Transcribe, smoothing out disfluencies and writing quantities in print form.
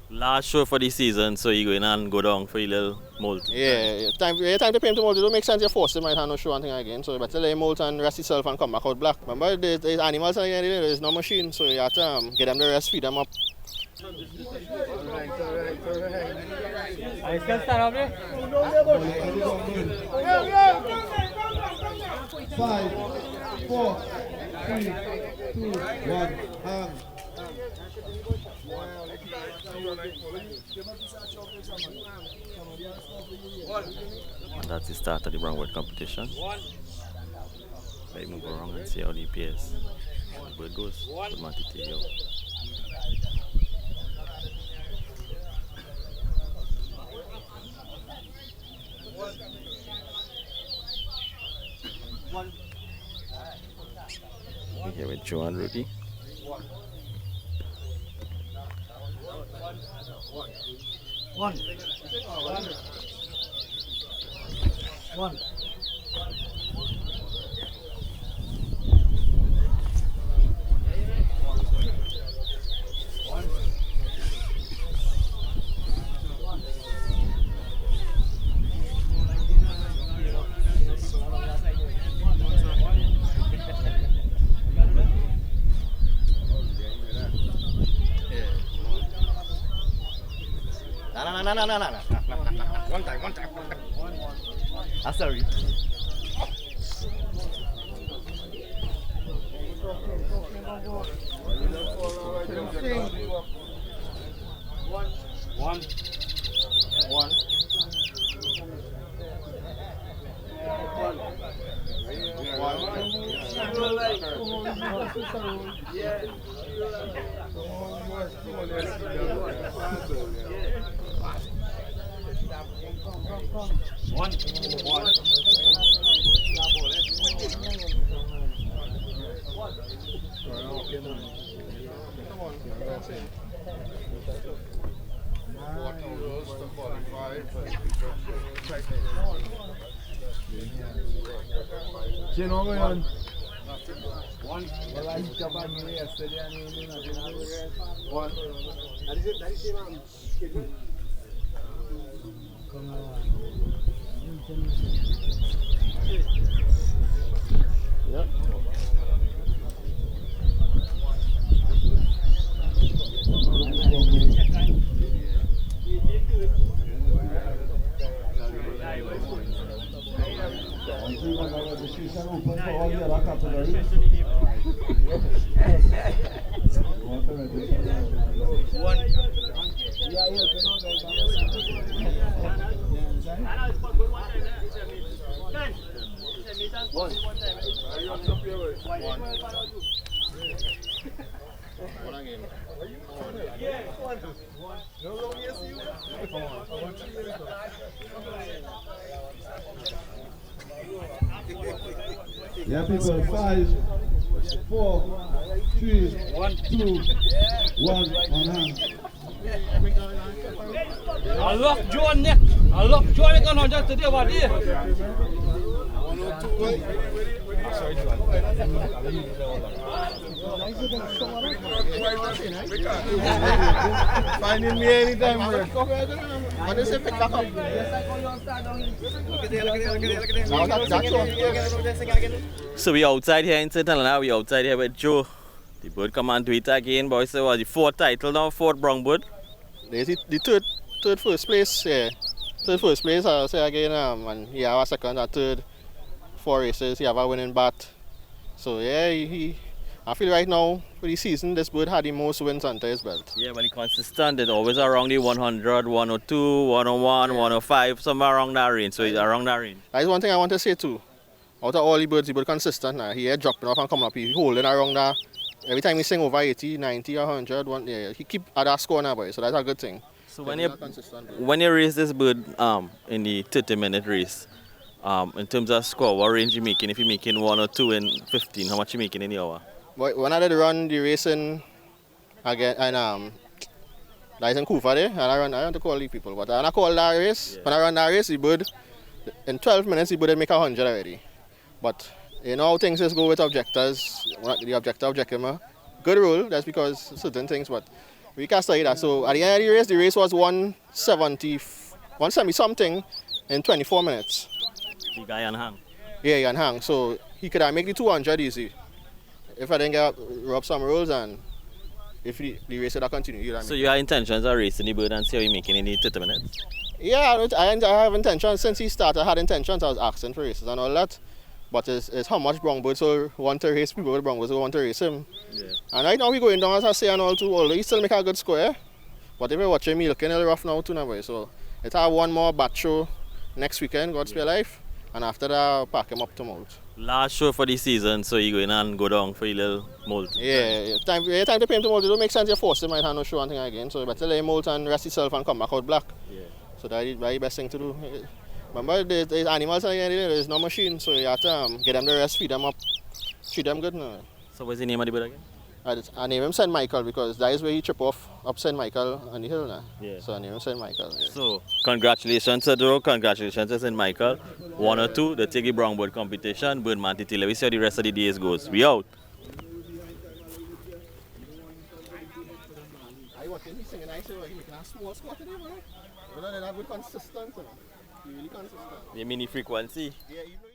Last show for the season, so you go in and go down for your little molt. Yeah, time to pay him to molt. It don't make sense you force him right hand no show and thing again. So you better let him molt and rest himself and come back out black. Remember the animals again, there's no machine, so you have to get them the rest, feed them up. I can start up there. 5, 4, 3, 2, 1, hang. That's the start of the brown competition. They move around and see how the pairs. Where it goes. BirdmanTT, yo. We're here with Joe and Rudy. One. No. One time. I'm sorry. One. Chin over on. One. Well, I hit up on me yesterday and you didn't have it. One. Yep. Open for all the other categories. One. One again. Yeah, people. 5, 4, 3, 2, 1, on hand. I love John neck. I love John neck on just today about here. Finding me anytime, bro. What is it? Pick back up. So we outside here in St. Helena, we outside here with Joe. The bird come and do it again, boys. So was the fourth title now, fourth brown bird. There's the third first place, yeah. Third first place, I'll say again, and he have a second or third, 4 races, he have a winning bat. So yeah, I feel right now, for the season, this bird had the most wins under his belt. Yeah, but he consistent. It's always around the 100, 102, 101, 105, somewhere around that range. So he's around that range. That's one thing I want to say too. Out of all the birds, he bird consistent. He had dropping off and coming up, he holding around that. Every time he sing over 80, 90 or 100, yeah, he keep at that score now, boy. So that's a good thing. So when you race this bird in the 30-minute race, in terms of score, what range you making? If you're making 1 or 2 in 15, how much you making in the hour? But when I did run the racing again, and that's in Kufa there, and I want to call the people, but when I call that race, yeah. When I run that race, the bird, in 12 minutes, the bird would make 100 already. But you know how things just go with objectors, the objector, object him, good rule, that's because certain things, but We can't study that. So at the end of the race was 170 something in 24 minutes. The guy on hang. Yeah, he can hang. So he could have make the 200 easy. If I didn't rub some rolls and if the race would have continued. So your intentions are racing the bird and see how you making in the 30 minutes? Yeah, I have intentions. Since he started, I had intentions. I was asking for races and all that. But it's how much brown birds want to race people with brown birds who want to race him. Yeah. And right now we going down as I say and all too, although he still make a good score. But if you're watching me looking a little rough now too now, boy. So it's have one more batch show next weekend, God spare life. And after that I'll pack him up to molt. Last show for the season, so you go in and go down for your little molt. Yeah. Time to pay him to molt. It don't make sense you force him, might have no show and thing again. So you better let him molt and rest himself and come back out black. Yeah. So that's the best thing to do. Remember, there's animals again, there's no machine, so you have to get them the rest, feed them up, treat them good now. So what's the name of the bird again? I name him St. Michael because that is where he trip off up St. Michael on the hill now. Yeah. So I name him St. Michael. Yeah. So congratulations to Drew, congratulations to St. Michael. 1 or 2, the take the brown bird competition, BirdmanTT. Let me see how the rest of the days goes. We out. I watch him singing nice, he's making a small squat today, man. But then that good consistent, really consistent. The mini frequency. Yeah, even